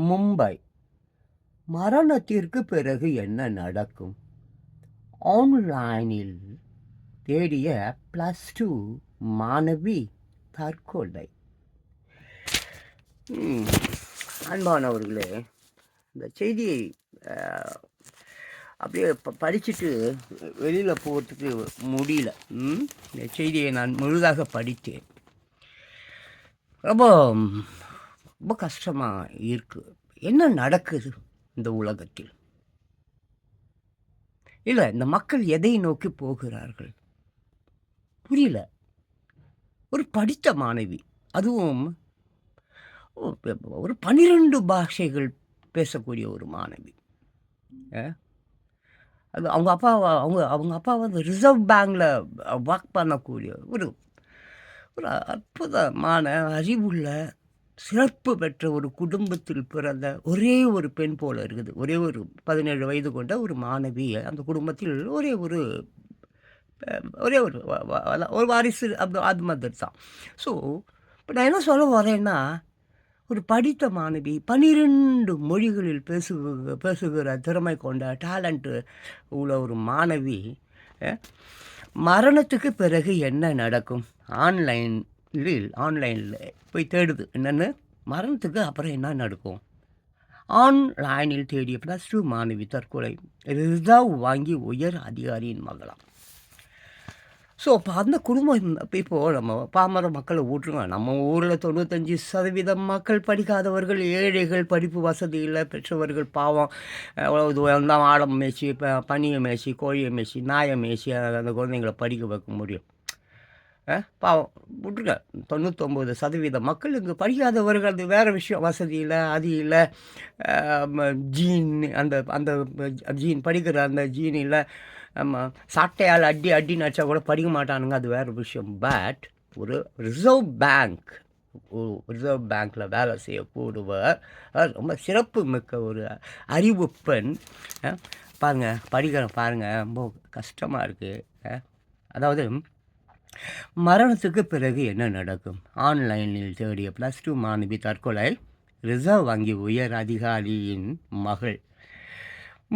மும்பை. மரணத்திற்கு பிறகு என்ன நடக்கும்? ஆன்லைனில் தேடிய +2 மாணவி தற்கொலை. அன்பானவர்களே, இந்த செய்தியை அப்படியே படிச்சுட்டு வெளியில் போகிறதுக்கு முடியல. இந்த செய்தியை நான் முழுதாக படித்தேன். ரொம்ப ரொம்ப கஷ்டமாக இருக்குது. என்ன நடக்குது இந்த உலகத்தில்? இல்லை, இந்த மக்கள் எதை நோக்கி போகிறார்கள் புரியல. ஒரு படித்த மாணவி, அதுவும் ஒரு 12 பாஷைகள் பேசக்கூடிய ஒரு மாணவி. அது அவங்க அப்பா வந்து ரிசர்வ் பேங்கில் ஒர்க் பண்ணக்கூடிய ஒரு ஒரு அற்புதமான அறிவுள்ள சிறப்பு பெற்ற ஒரு குடும்பத்தில் பிறந்த ஒரே ஒரு பெண் போல இருக்குது. ஒரே ஒரு 17 வயது கொண்ட ஒரு மாணவி. அந்த குடும்பத்தில் ஒரே ஒரு ஒரு வாரிசு அது மாதிரி தான். ஸோ இப்போ நான் என்ன சொல்ல வரேன்னா, ஒரு படித்த மாணவி 12 மொழிகளில் பேசுகிற திறமை கொண்ட டேலண்ட்டு உள்ள ஒரு மாணவி மரணத்துக்கு பிறகு என்ன நடக்கும்? ஆன்லைனில் போய் தேடுது. என்னென்னு? மரணத்துக்கு அப்புறம் என்ன நடக்கும்? ஆன்லைனில் தேடிய +2 மாணவி தற்கொலை. ரிசர்வ் வாங்கி உயர் அதிகாரியின் மகளாம். ஸோ அப்போ அந்த குடும்பம் இப்போது நம்ம பாமர மக்களை ஊற்றுங்க. நம்ம ஊரில் 95% மக்கள் படிக்காதவர்கள், ஏழைகள், படிப்பு வசதி இல்லை, பெற்றவர்கள் பாவம் எவ்வளோ தூரம் தான் ஆடம் மேய்ச்சி, பனியை மேய்ச்சி, கோழியை மேய்ச்சி, நாயை மேய்ச்சி அந்த குழந்தைங்களை படிக்க வைக்க முடியும்? பாவம் விட்டுருங்க. 99% மக்கள் இங்கே படிக்காதவர்கள். அது வேறு விஷயம். வசதி இல்லை, அது இல்லை, ஜீன் அந்த அந்த ஜீன் படிக்கிற அந்த ஜீன் இல்லை. ஆமாம், சாட்டையால் அடின்னு அடித்தா கூட படிக்க மாட்டானுங்க. அது வேறு விஷயம். பட் ஒரு ரிசர்வ் பேங்க்கில் வேலை செய்யக்கூடுவர் ரொம்ப சிறப்பு மிக்க ஒரு அறிவு பெண். பாருங்கள், படிக்கிறேன் பாருங்கள், ரொம்ப கஷ்டமாக இருக்குது. அதாவது மரணத்துக்கு பிறகு என்ன நடக்கும்? ஆன்லைனில் தேடிய +2 மாணவி தற்கொலை. ரிசர்வ் வங்கி உயர் அதிகாரியின் மகள்.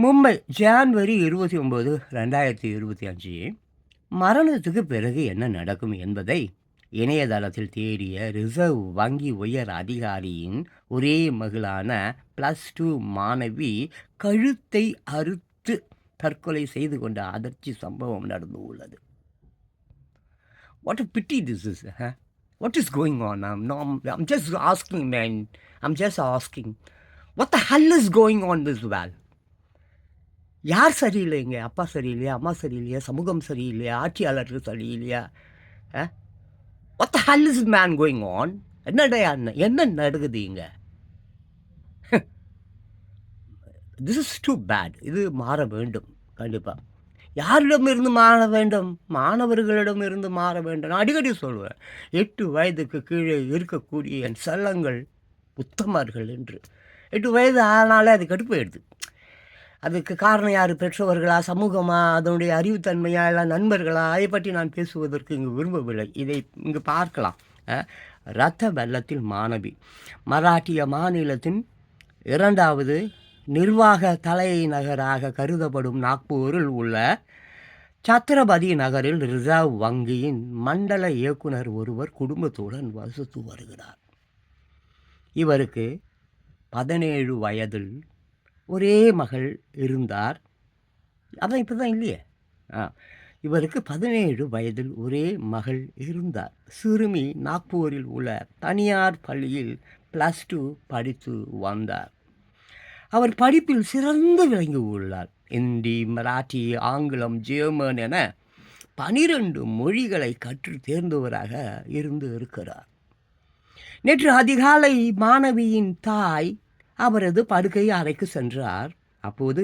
மும்பை, ஜனவரி 29, 2025. மரணத்துக்கு பிறகு என்ன நடக்கும் என்பதை இணையதளத்தில் தேடிய ரிசர்வ் வங்கி உயர் அதிகாரியின் ஒரே மகளான +2 மாணவி கழுத்தை அறுத்து தற்கொலை செய்து கொண்ட அதிர்ச்சி சம்பவம் நடந்து உள்ளது. What a pity this is, huh? What is going on? I'm just asking, man. I'm just asking. What the hell is going on this world? யார் சரியில்லைங்க? அப்பா சரியில்லையா? அம்மா சரியில்லையா? சமூகம் சரியில்லையா? ஆட்சியாளர்கள் சரியில்லையா? What the hell is man going on? என்ன நடக்குது இங்க? This is too bad. இது மாற வேண்டும் கண்டிப்பாக. யாரிடமிருந்து மாற வேண்டும்? மாணவர்களிடமிருந்து மாற வேண்டும். நான் அடிக்கடி சொல்வேன், 8 வயதுக்கு கீழே இருக்கக்கூடிய என் செல்லங்கள் உத்தமர்கள் என்று. 8 வயது ஆனாலே அது கடுப்பாயிடுது. அதுக்கு காரணம் யார்? பெற்றவர்களா, சமூகமா, அதனுடைய அறிவுத்தன்மையா, இல்லை நண்பர்களா? அதை பற்றி நான் பேசுவதற்கு இங்கு விரும்பவில்லை. இதை இங்கு பார்க்கலாம். இரத்த வெள்ளத்தில் மாணவி. மராட்டிய மாநிலத்தின் 2வது நிர்வாக தலைநகராக கருதப்படும் நாக்பூரில் உள்ள சத்ரபதி நகரில் ரிசர்வ் வங்கியின் மண்டல இயக்குனர் ஒருவர் குடும்பத்துடன் வசித்து வருகிறார். இவருக்கு 17 வயதில் ஒரே மகள் இருந்தார். அதான் இப்போ தான் இல்லையே. இவருக்கு 17 வயதில் ஒரே மகள் இருந்தார். சிறுமி நாக்பூரில் உள்ள தனியார் பள்ளியில் +2 படித்து வந்தார். அவர் படிப்பில் சிறந்து விளங்கி உள்ளார். இந்தி, மராட்டி, ஆங்கிலம், ஜெர்மன் என 12 மொழிகளை கற்று தேர்ந்தவராக இருக்கிறார். நேற்று அதிகாலை மாணவியின் தாய் அவரது படுக்கை அறைக்கு சென்றார். அப்போது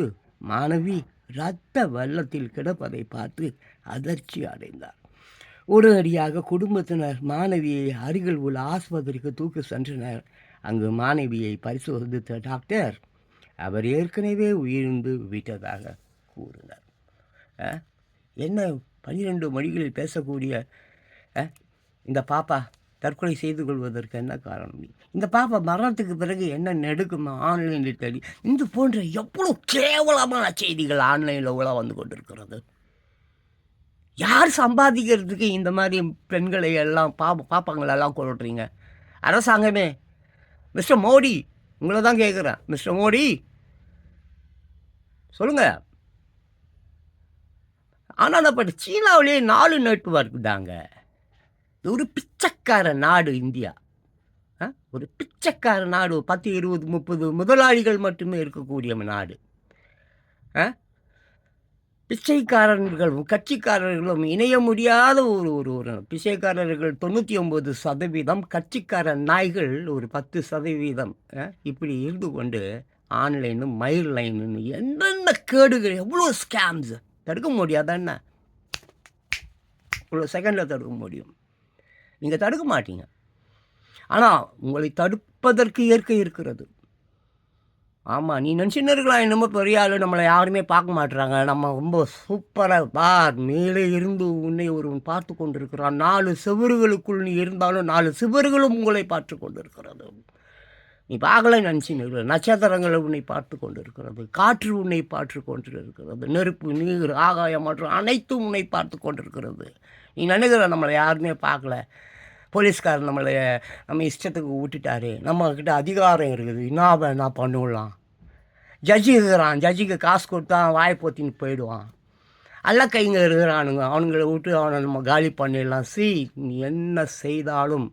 மாணவி இரத்த வெள்ளத்தில் கிடப்பதை பார்த்து அதிர்ச்சி அடைந்தார். உடனடியாக குடும்பத்தினர் மாணவியை அருகில் உள்ள ஆஸ்பத்திரிக்கு தூக்கி சென்றனர். அங்கு மாணவியை பரிசோதித்த டாக்டர் அவர் ஏற்கனவே உயிர்ந்து விட்டதாக கூறினார். என்ன 12 மொழிகளில் பேசக்கூடிய இந்த பாப்பா தற்கொலை செய்து கொள்வதற்கு என்ன காரணம்? இந்த பாப்பா மரணத்துக்கு பிறகு என்ன நெடுக்குமா ஆன்லைனில் தேடி இது போன்ற எவ்வளோ கேவலமான செய்திகள் ஆன்லைனில் உலா வந்து கொண்டிருக்கிறது. யார் சம்பாதிக்கிறதுக்கு இந்த மாதிரி பெண்களை எல்லாம் பாப்பாங்களெல்லாம் கொள்றீங்க? அரசாங்கமே, மிஸ்டர் மோடி, உங்களை தான் கேட்குறேன். மிஸ்டர் மோடி சொல்லுங்க. ஆனால் பட் சீனாவிலேயே 4 நெட்வொர்க் தாங்க. ஒரு பிச்சைக்கார நாடு இந்தியா. ஒரு பிச்சைக்கார நாடு. 10, 20, 30 முதலாளிகள் மட்டுமே இருக்கக்கூடிய நாடு. பிச்சைக்காரர்களும் கட்சிக்காரர்களும் இணைய முடியாத ஒரு பிச்சைக்காரர்கள் 99%, கட்சிக்கார நாய்கள் ஒரு 10%. இப்படி இருந்து கொண்டு ஆன்லைனு மயில் லைனு என்னென்ன கேடுகள், எவ்வளோ ஸ்கேம்ஸ் தடுக்க முடியாதா என்ன? இவ்வளோ செகண்டில் தடுக்க முடியும். நீங்கள் தடுக்க மாட்டீங்க. ஆனால் உங்களை தடுப்பதற்கு இயற்கை இருக்கிறது. ஆமாம், நீ நினச்சின்னு இருக்கலாம் என்னமோ பெரிய ஆள், நம்மளை யாருமே பார்க்க மாட்டுறாங்க, நம்ம ரொம்ப சூப்பராக பார், மேலே இருந்து உன்னை ஒருவன் பார்த்து கொண்டு இருக்கிறான். 4 சுவர்களுக்குள் நீ இருந்தாலும் 4 சுவர்களும் உங்களை பார்த்து கொண்டு இருக்கிறது. நீ பார்க்கல நினச்சின்னு இருக்கிற நட்சத்திரங்களை உன்னை பார்த்து கொண்டு இருக்கிறது, காற்று உன்னை பார்த்து கொண்டு இருக்கிறது, நெருப்பு, நீர், ஆகாயம் மற்றும் அனைத்தும் உன்னை பார்த்து கொண்டு இருக்கிறது. நீ நினைக்கிற நம்மளை யாருமே பார்க்கல, போலீஸ்காரர் நம்ம இஷ்டத்துக்கு விட்டுட்டாரு, நம்மக்கிட்ட அதிகாரம் இருக்குது, என்ன பண்ணுடலாம். ஜட்ஜி இருக்கிறான், ஜட்ஜிக்கு காசு கொடுத்தா வாயை போத்தின்னு போயிடுவான். அல்ல கைங்க இருக்கிறானுங்க, அவனுங்களை விட்டு அவனை நம்ம காலி பண்ணிடலாம். நீ என்ன செய்தாலும்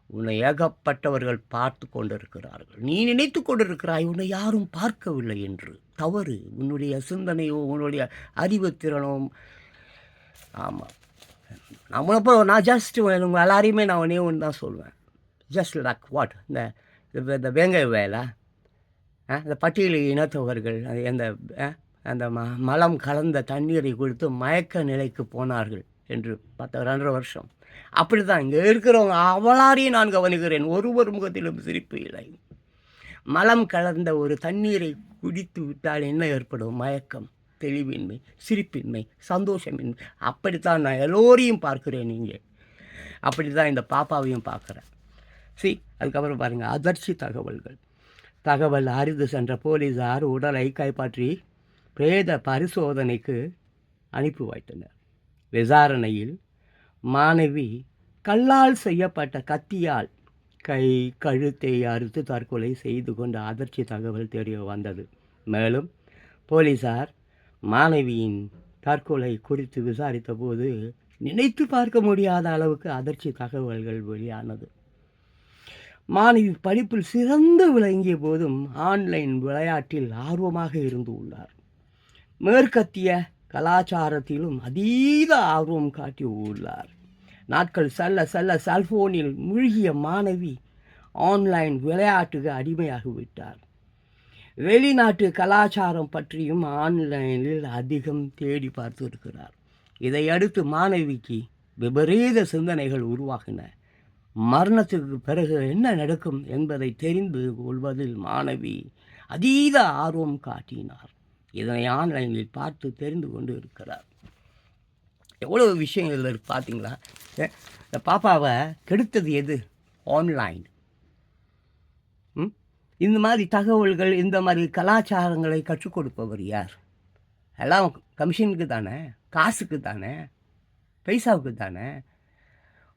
உன்னை ஏகப்பட்டவர்கள் பார்த்து கொண்டு இருக்கிறார்கள். நீ நினைத்து கொண்டு இருக்கிறாய் உன்னை யாரும் பார்க்கவில்லை என்று. தவறு. உன்னுடைய சிந்தனையோ உன்னுடைய அறிவுத்திறனோ. ஆமாம், நம்மளப்போ நான் ஜஸ்ட் உங்கள் எல்லாரையுமே நான் ஒன்றே ஒன்று தான் சொல்லுவேன். ஜஸ்ட் லைக் வாட், இந்த வேங்கை வேலை, இந்த பட்டியல் இனத்தவர்கள் அந்த மலம் கலந்த தண்ணீரை கொடுத்து மயக்க நிலைக்கு போனார்கள் என்று 2.5 வருஷம். அப்படி தான் இங்கே இருக்கிறவங்க அவளாரையும் நான் கவனிக்கிறேன். ஒருவர் முகத்திலும் சிரிப்பு இல்லை. மலம் கலந்த ஒரு தண்ணீரை குடித்து விட்டால் என்ன ஏற்படும்? மயக்கம், தெளிவின்மை, சிரிப்பின்மை, சந்தோஷமின்மை. அப்படித்தான் நான் எல்லோரையும் பார்க்குறேன். நீங்கள் அப்படி தான் இந்த பாப்பாவையும் பார்க்குறேன். அதுக்கப்புறம் பாருங்கள், அதிர்ச்சி தகவல் அறிந்து சென்ற போலீஸார் உடலை கைப்பற்றி பிரேத பரிசோதனைக்கு அனுப்பி வைத்தனர். விசாரணையில் மாணவி கல்லால் செய்யப்பட்ட கத்தியால் கை கழுத்தை அறுத்து தற்கொலை செய்து கொண்ட அதிர்ச்சி தகவல் தெரிய வந்தது. மேலும் போலீஸார் மாணவியின் தற்கொலை குறித்து விசாரித்த போது நினைத்து பார்க்க முடியாத அளவுக்கு அதிர்ச்சி தகவல்கள் வெளியானது. மாணவி படிப்பில் சிறந்து விளங்கிய போதும் ஆன்லைன் விளையாட்டில் ஆர்வமாக இருந்து உள்ளார். மேற்கத்திய கலாச்சாரத்திலும் அதீத ஆர்வம் காட்டி உள்ளார். நாட்கள் செல்ல செல்ல செல்போனில் மூழ்கிய மாணவி ஆன்லைன் விளையாட்டுக்கு அடிமையாகிவிட்டார். வெளிநாட்டு கலாச்சாரம் பற்றியும் ஆன்லைனில் அதிகம் தேடி பார்த்து இருக்கிறார். இதையடுத்து மாணவிக்கு விபரீத சிந்தனைகள் உருவாகின. மரணத்துக்கு பிறகு என்ன நடக்கும் என்பதை தெரிந்து கொள்வதில் மாணவி அதீத ஆர்வம் காட்டினார். இதனை ஆன்லைனில் பார்த்து தெரிந்து கொண்டு இருக்கிறார். எவ்வளோ விஷயங்கள் இருக்குது பார்த்தீங்களா? இந்த பாப்பாவை கெடுத்தது எது? ஆன்லைன். இந்த மாதிரி தகவல்கள், இந்த மாதிரி கலாச்சாரங்களை கற்றுக் கொடுப்பவர் யார்? எல்லாம் கமிஷனுக்கு தானே, காசுக்கு தானே, பைசாவுக்கு தானே.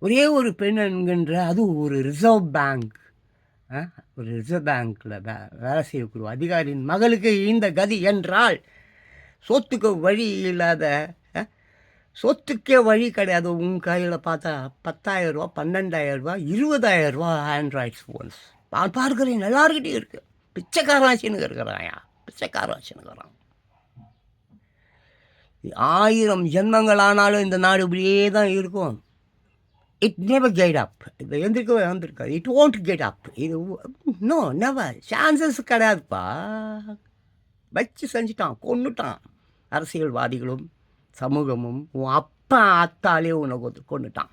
ஒரே ஒரு பெண் என்கின்ற அது ஒரு ரிசர்வ் பேங்க், ஒரு ரிசர்வ் பேங்க்கில் வேலை செய்யக்கூடிய அதிகாரியின் மகளுக்கு இந்த கதி என்றால் சொத்துக்கு வழி இல்லாத, சொத்துக்கே வழி கிடையாது. உங்கள் கையில் பார்த்தா 10,000 ரூபா, 12,000 ரூபா, 20,000 ரூபா ஆண்ட்ராய்ட் ஃபோன்ஸ் நான் பார்க்குறேன். எல்லாருக்கிட்டையும் இருக்குது. பிச்சைக்காராச்சின்னு இருக்கிறாயா, பிச்சைக்காராச்சின்னு இருக்கிறான். 1000 ஜென்மங்கள் ஆனாலும் இந்த நாடு இப்படியே தான் இருக்கும். It never get up. இது எந்திரிக்கவே வந்திருக்காது. It won't get up. இது நோ, நெவர், சான்சஸ் கிடையாதுப்பா. வச்சு செஞ்சுட்டான், கொண்டுட்டான். அரசியல்வாதிகளும் சமூகமும் உன் அப்பா ஆத்தாலே உன்னை கொண்டுட்டான்.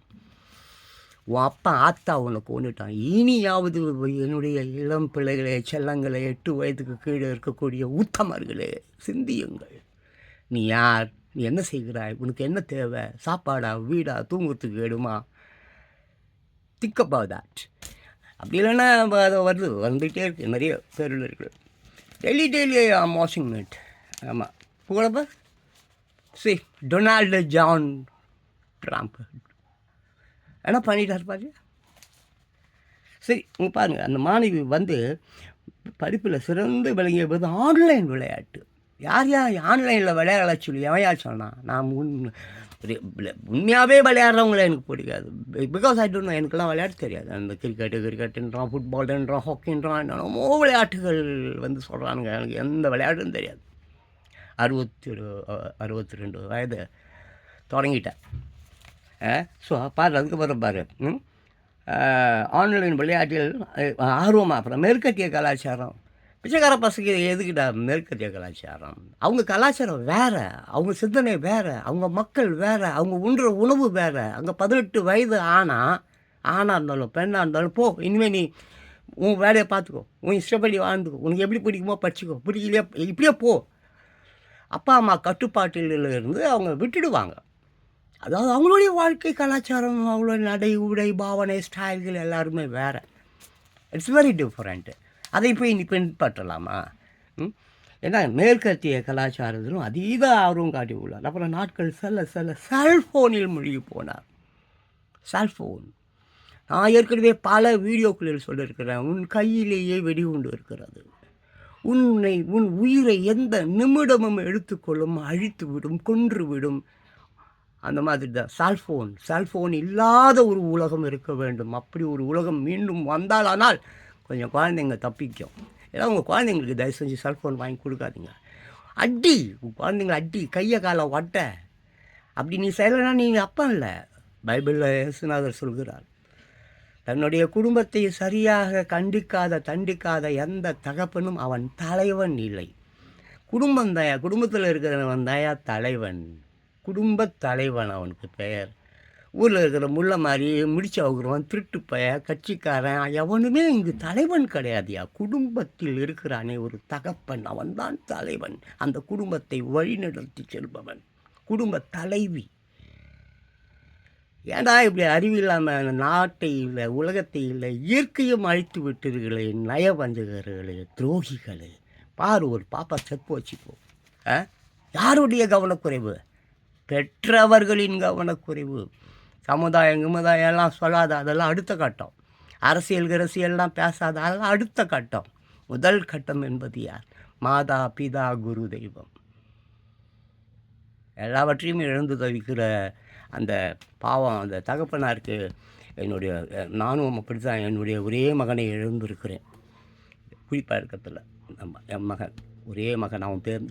உன் அப்பா ஆத்தா உன்னை கொண்டுட்டான். இனியாவது என்னுடைய இளம் பிள்ளைகளே, செல்லங்களே, 8 வயதுக்கு கீழே இருக்கக்கூடிய உத்தமர்களே, சிந்தியுங்கள். நீ யார்? நீ என்ன செய்கிறாய்? உனக்கு என்ன தேவை? சாப்பாடா, வீடா, தூங்குறதுக்கு வேணுமா? Think about that. அப்படி இல்லைன்னா அது வந்துகிட்டே இருக்குது, நிறைய பேரில் இருக்குது. டெய்லி ஐம் வாட்சிங் இட். ஆமாம், புகழப்ப சி டொனால்டு ஜான் ட்ரம்ப் என்ன பண்ணிட்டார் பாரு. சரி, உங்கள் பாருங்கள், அந்த மாணவி வந்து படிப்பில் சிறந்து விளங்கிய போது ஆன்லைன் விளையாட்டு. யார் ஆன்லைனில் விளையாட சொல்லி எவையா சொன்னான்? நான் உண்மையாகவே விளையாடுறவங்கள எனக்கு பிடிக்காது. பிகாஸ் ஐ டோன்ட் நோ, எனக்குலாம் விளையாட்டு தெரியாது. அந்த கிரிக்கெட்டுன்றான், ஃபுட்பால்ன்றான், ஹாக்கின்றான், என்னென்னமோ விளையாட்டுகள் வந்து சொல்கிறானுங்க. எனக்கு எந்த விளையாட்டுன்னு தெரியாது. 62 வயது தொடங்கிட்டேன். ஸோ பாரு, அதுக்கப்புறம் பாரு, ஆன்லைன் விளையாட்டில் ஆர்வமாக. அப்புறம் மேற்கத்திய கலாச்சாரம். பிச்சைக்கார பசங்க எதுக்கிட்ட மேற்கத்திய கலாச்சாரம்? அவங்க கலாச்சாரம் வேறு, அவங்க சிந்தனை வேறு, அவங்க மக்கள் வேறு, அவங்க உண்ற உணவு வேறு. அங்கே 18 வயது ஆணாக இருந்தாலும் பெண்ணாக இருந்தாலும், போ இனிமேல் நீ உன் வேலையை பார்த்துக்கோ, உன் இஷ்டப்படி வாழ்ந்துக்கோ, உனக்கு எப்படி பிடிக்குமோ படிச்சுக்கோ, பிடிக்கலையே இப்படியே போ. அப்பா அம்மா கட்டுப்பாட்டில் இருந்து அவங்க விட்டுடுவாங்க. அதாவது அவங்களுடைய வாழ்க்கை கலாச்சாரம், அவங்களோட நடை உடை பாவனை ஸ்டைல்கள் எல்லாருமே வேறு. It's very different. அதை போய் நீ பின்பற்றலாமா? ஏன்னா மேற்கத்திய கலாச்சாரத்திலும் அதீத ஆர்வம் காட்டி உள்ளார். அப்புறம் நாட்கள் செல்ல செல்ஃபோனில் மூழ்கி போனார். செல்ஃபோன், நான் ஏற்கனவே பல வீடியோக்களில் சொல்லியிருக்கிறேன். உன் கையிலேயே வெடிகுண்டு இருக்கிறது. உன் உயிரை எந்த நிமிடமும் எடுத்துக்கொள்ளும், அழித்து விடும், கொன்று விடும். அந்த மாதிரி தான் செல்ஃபோன் இல்லாத ஒரு உலகம் இருக்க வேண்டும். அப்படி ஒரு உலகம் மீண்டும் வந்தாலானால் கொஞ்சம் குழந்தைங்க தப்பிக்கும். ஏன்னா உங்கள் குழந்தைங்களுக்கு தயவு செஞ்சு செல்ஃபோன் வாங்கி கொடுக்காதீங்க. அடி குழந்தைங்களை அடி, கையை காலை ஒட்ட. அப்படி நீ செய்யலைன்னா நீங்கள் அப்பா இல்லை. பைபிளில் இயேசுநாதர் சொல்கிறார், தன்னுடைய குடும்பத்தை சரியாக தண்டிக்காத எந்த தகப்பனும் அவன் தலைவன் இல்லை. குடும்பத்தில் இருக்கிறவன் தயா தலைவன், குடும்பத் தலைவன் அவனுக்கு பெயர். ஊரில் இருக்கிற முள்ள மாதிரி முடிச்சு அவுக்கிறவன், திருட்டு பய, கட்சிக்காரன், எவனுமே இங்கு தலைவன் கிடையாதுயா. குடும்பத்தில் இருக்கிறானே ஒரு தகப்பன், அவன்தான் தலைவன். அந்த குடும்பத்தை வழிநடத்தி செல்பவன் குடும்ப தலைவி. ஏண்டா இப்படி அறிவில்லாமல் நாட்டை இல்லை, உலகத்தை இல்லை, இயற்கையும் அழித்து விட்டீர்களே, நயவஞ்சகர்களே, துரோகிகளே. பாரு, ஒரு பாப்பா செப்பு வச்சுப்போ. யாருடைய கவனக்குறைவு? பெற்றவர்களின் கவனக்குறைவு. சமுதாயம் எல்லாம் சொல்லாத, அதெல்லாம் அடுத்த கட்டம். அரசியல்லாம் பேசாத, அதெல்லாம் அடுத்த கட்டம். முதல் கட்டம் என்பது யார்? மாதா பிதா குரு தெய்வம். எல்லாவற்றையும் இழந்து தவிக்கிற அந்த பாவம் அந்த தகப்பனாருக்கு நானும் அப்படி தான் என்னுடைய ஒரே மகனை இழந்திருக்கிறேன். குறிப்பாக இருக்கத்தில் என் மகன், ஒரே மகன், அவன் பேர்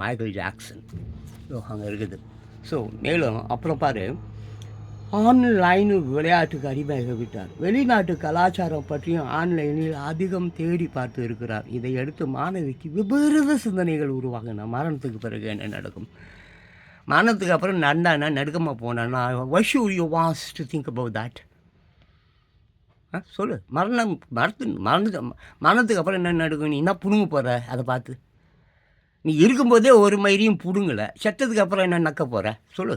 மைக்கேல் ஜாக்சன். ஸோ அங்கே இருக்குது. ஸோ மேலும் அப்புறம் பாரு, ஆன்லைனு விளையாட்டுக்கு அடிமையாக விட்டார். வெளிநாட்டு கலாச்சாரம் பற்றியும் ஆன்லைனில் அதிகம் தேடி பார்த்து இருக்கிறார். இதை அடுத்து மாணவிக்கு விபரீத சிந்தனைகள் உருவாகின. மரணத்துக்கு பிறகு என்ன நடக்கும்? மரணத்துக்கு அப்புறம் நடந்தானா நடுக்கமாக போனான்னா, why should you want to think about that? சொல்லு. மரணத்துக்கு அப்புறம் என்ன நடக்கும்? நீ என்ன புடுங்க போகிற? அதை பார்த்து நீ இருக்கும்போதே ஒரு மயிரையும் புடுங்கலை, செத்ததுக்கு அப்புறம் என்ன நக்க போகிற? சொல்லு.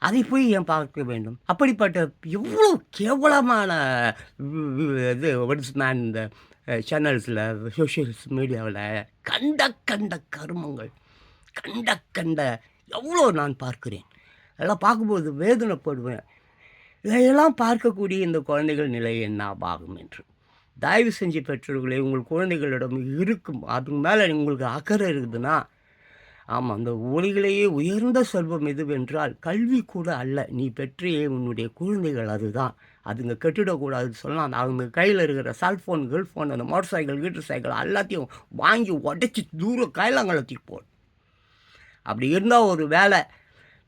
அதை போய் ஏன் பார்க்க வேண்டும்? அப்படிப்பட்ட எவ்வளோ கேவலமான மேன் இந்த சேனல்ஸில், சோஷியல் மீடியாவில் கண்ட கருமங்கள், கண்ட எவ்வளோ நான் பார்க்கிறேன். அதெல்லாம் பார்க்கும்போது வேதனைப்படுவேன். இதையெல்லாம் பார்க்கக்கூடிய இந்த குழந்தைகள் நிலை என்ன ஆகும் என்று. தயவு செஞ்சு பெற்றோர்களே, உங்கள் குழந்தைகளிடம் இருக்கும், அதுக்கு மேலே உங்களுக்கு அக்கறை இருக்குதுன்னா, ஆமாம், அந்த உலகிலேயே உயர்ந்த செல்வம் எதுவென்றால் கல்வி கூட அல்ல, நீ பெற்றையே உன்னுடைய குழந்தைகள். அதுதான். அதுங்க கெட்டுடக்கூடாது சொல்லலாம். அவங்க கையில் இருக்கிற செல்ஃபோன், கேர்ள்ஃபோன், அந்த மோட்டர் சைக்கிள் எல்லாத்தையும் வாங்கி உடச்சி தூர கைலாங்கலத்துக்கு போடு. அப்படி இருந்தால் ஒரு வேலை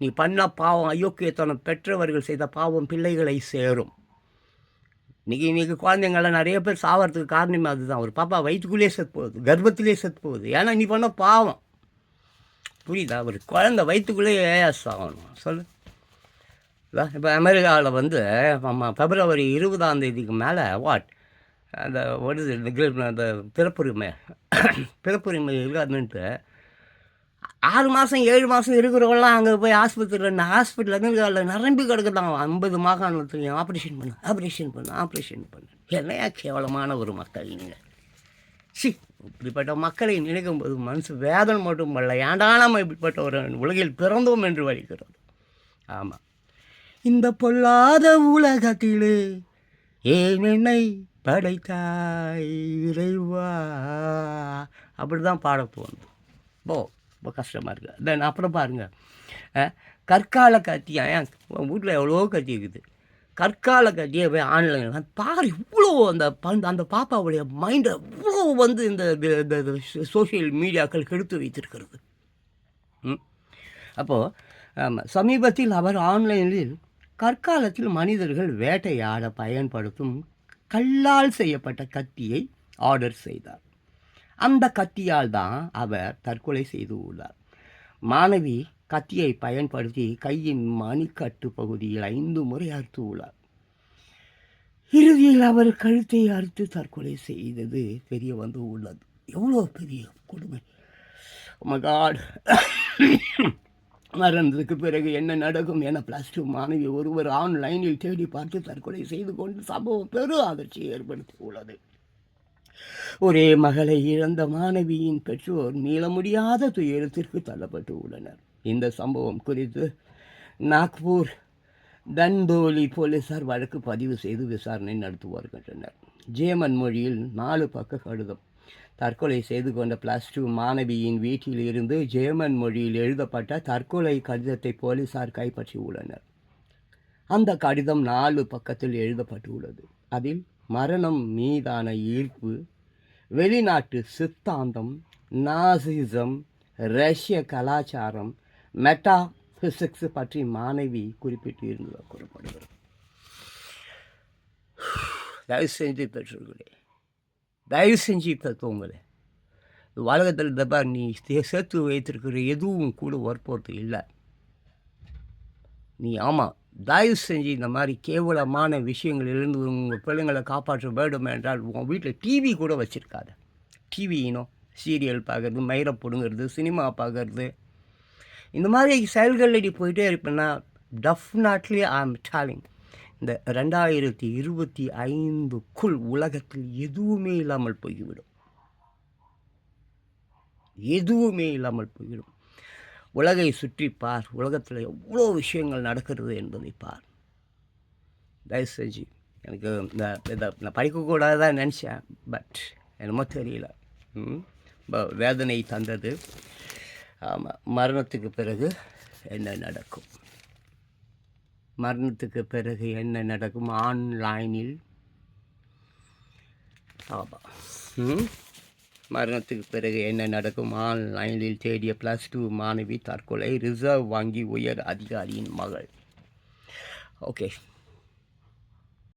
நீ பண்ண பாவம், அயோக்கியத்தனம், பெற்றவர்கள் செய்த பாவம் பிள்ளைகளை சேரும். இன்றைக்கி குழந்தைங்கள்லாம் நிறைய பேர் சாவறதுக்கு காரணமே அதுதான். ஒரு பாப்பா வயிற்றுக்குள்ளேயே செத்து போகுது, கர்ப்பத்திலே செத்து போகுது. ஏன்னா நீ பண்ண பாவம். புரியுதா? ஒரு குழந்தை வயிற்றுக்குள்ளேயே சாகணும். சொல்லு. இப்போ அமெரிக்காவில் வந்து February 20 மேலே அந்த அந்த பிறப்புரிமை இருக்காதுன்ட்டு 6 மாதம் 7 மாதம் இருக்கிறவங்களாம் அங்கே போய் ஆஸ்பத்திரியில் ஹாஸ்பிட்டலில் அதில் நிரம்பி கிடக்குதாங்க 50 மாகாணத்துலையும் ஆப்ரேஷன் பண்ணு என்னையா கேவலமான ஒரு மக்கள் நீங்கள். சி இப்படிப்பட்ட மக்களை நினைக்கும் போது மனசு வேதனை மட்டும் அல்ல, ஏன்டா நம்ம இப்படிப்பட்ட ஒரு உலகில் பிறந்தோம் என்று வலிக்கிறது. ஆமாம், இந்த பொல்லாத உலகத்திலே ஏன் என்னை படைத்தாய் இறைவா, அப்படி தான் பாட தோணுது. ரொம்ப கஷ்டமாக இருக்குது. தென் அப்புறம் பாருங்கள், கற்கால கத்தியம் ஏன் வீட்டில் எவ்வளோ கத்தி இருக்குது, கற்கால கத்தியை போய் ஆன்லைனில் பாரு இவ்வளோ அந்த பாப்பாவுடைய மைண்டை இவ்வளோ வந்து இந்த சோஷியல் மீடியாக்கள் கெடுத்து வைத்திருக்கிறது. அப்போது ஆமாம், சமீபத்தில் அவர் ஆன்லைனில் கற்காலத்தில் மனிதர்கள் வேட்டையாட பயன்படுத்தும் கல்லால் செய்யப்பட்ட கத்தியை ஆர்டர் செய்தார். அந்த கத்தியால் தான் அவர் தற்கொலை செய்து உள்ளார். மாணவி கத்தியை பயன்படுத்தி கையின் மணிக்கட்டு பகுதியில் 5 முறை அறுத்து உள்ளார். இறுதியில் அவர் கழுத்தை அறுத்து தற்கொலை செய்தது தெரிய வந்து உள்ளது. எவ்வளோ பெரிய கொடுமை! மகாட். மரணத்துக்கு பிறகு என்ன நடக்கும் என +2 மாணவி ஒருவர் ஆன்லைனில் தேடி பார்த்து தற்கொலை செய்து கொண்டு சம்பவம் பெரும் அதிர்ச்சியை ஏற்படுத்தி உள்ளது. ஒரே மகளை இழந்த மாணவியின் பெற்றோர் மீள முடியாத துயரத்திற்கு தள்ளப்பட்டு உள்ளனர். இந்த சம்பவம் குறித்து நாக்பூர் தண்டோலி போலீசார் வழக்கு பதிவு செய்து விசாரணை நடத்தி வருகின்றனர். ஜேர்மன் மொழியில் 4 பக்க கடிதம். தற்கொலை செய்து கொண்ட +2 மாணவியின் வீட்டில் இருந்து ஜேர்மன் மொழியில் எழுதப்பட்ட தற்கொலை கடிதத்தை போலீசார் கைப்பற்றி உள்ளனர். அந்த கடிதம் 4 பக்கத்தில் எழுதப்பட்டுள்ளது. அதில் மரணம் மீதான ஈர்ப்பு, வெளிநாட்டு சித்தாந்தம், நாசிசம், ரஷ்ய கலாச்சாரம், மெட்டாபிசிக்ஸ் பற்றி மாணவி குறிப்பிட்டு இருந்ததாக கூறப்படுகிறது. தயவு செஞ்சு பெற்றோர்களே, தயவு செஞ்சு பெற்றவங்களே, உலகத்தில் தப்பா நீ சேர்த்து வைத்திருக்கிற எதுவும் கூட வரப்போகிறது இல்லை. நீ ஆமாம், தயவு செஞ்சு இந்த மாதிரி கேவலமான விஷயங்களிலிருந்து உங்கள் பிள்ளைங்களை காப்பாற்ற வேண்டும் என்றால் உங்கள் வீட்டில் டிவி கூட வச்சுருக்காத. டிவியினும் சீரியல் பார்க்குறது, மயிரை பிடுங்கிறது, சினிமா பார்க்குறது, இந்த மாதிரி செயல்களில் நீ போயிட்டே இருப்பேன்னா டெஃபினட்லி ஐ ஆம் டெல்லிங், இந்த 2025க்குள் உலகத்தில் எதுவுமே இல்லாமல் போய்விடும். எதுவுமே இல்லாமல் போய்விடும். உலகை சுற்றி பார், உலகத்தில் எவ்வளோ விஷயங்கள் நடக்கிறது என்பதை பார். தயவு செஞ்சு எனக்கு இதை நான் படிக்கக்கூடாதான் நினச்சேன், பட் என்னமோ தெரியல, வேதனை தந்தது. ஆமாம், மரணத்துக்கு பிறகு என்ன நடக்கும், மரணத்துக்கு பிறகு என்ன நடக்கும் ஆன்லைனில். ஆமாம், மரணத்துக்கு பிறகு என்ன நடக்கும் ஆன்லைனில் தேடிய +2 மாணவி தற்கொலை, ரிசர்வ் வங்கி உயர் அதிகாரியின் மகள். ஓகே.